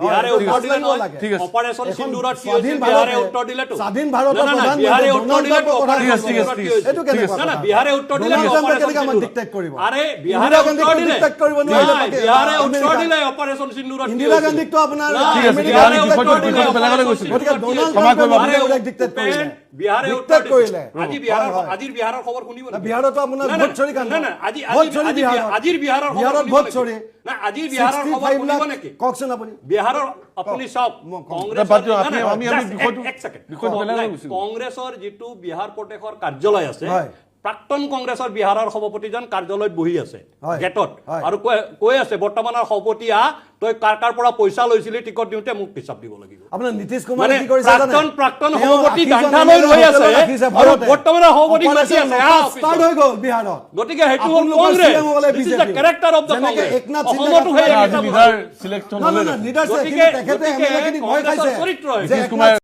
বিহাৰে উত্তৰ দিলে অপাৰেচন সিন্দুৰত কি হৈছিল বিহাৰে উত্তৰ দিলেতো স্বাধীন ভাৰতৰ প্ৰধান বিহাৰে উত্তৰ দিলেতো এইটো কেনেকুৱা না বিহাৰে উত্তৰ দিলে অপাৰেচন ডিক্টেট কৰিব আৰে বিহাৰে উত্তৰ দিলে ডিক্টেট কৰিব নোৱাৰে বিহাৰে উত্তৰ দিলে অপাৰেচন সিন্দুৰত ইন্দিৰা গান্ধীক তো আপোনাৰ বিহাৰে উত্তৰ দিলে গতিকে ডোনাল্ড ট্ৰাম্পে ডিক্টেট কৰিলে বিহাৰে উত্তৰ কৰিলে আজিৰ বিহাৰৰ খবৰ শুনিব না বিহাৰতো আপোনাৰ ভোট চৰি কাণ্ড না আজিৰ বিহাৰৰ বিহাৰত ভোট চৰি না আজিৰ বিহাৰৰ খবৰ শুনিব নেকি কওকচোন আপুনি বিহাৰৰ আপুনি চাওক কংগ্ৰেছৰ যিটো বিহাৰ প্ৰদেশৰ কাৰ্যালয় আছে প্ৰাক্তন কংগ্ৰেছৰ বিহাৰৰ সভাপতিজন কাৰ্যালয়ত বহি আছে গেটত আৰু কৈ আছে বৰ্তমানৰ সভাপতি তই কাৰ পৰা পইচা লৈছিলি টিকট দিওঁতে মোক হিচাপ দিব লাগিব আপোনাৰ নীতিশ কুমাৰে কি কৰিছে জানে প্ৰাক্তন সভাপতি গান্ধালৈ ৰৈ আছে আৰু বৰ্তমানৰ সভাপতি বহি আছে ষ্টাৰ্ট হৈ গ'ল বিহাৰত গতিকে হেতু হ'ল Congress this is the character of the Congress অসমতো হৈ আছে লিডাৰ সিলেকশন হলে লিডাৰ তেখেতে এমএলএ খিনি ভয় খাইছে চৰিত্ৰ যে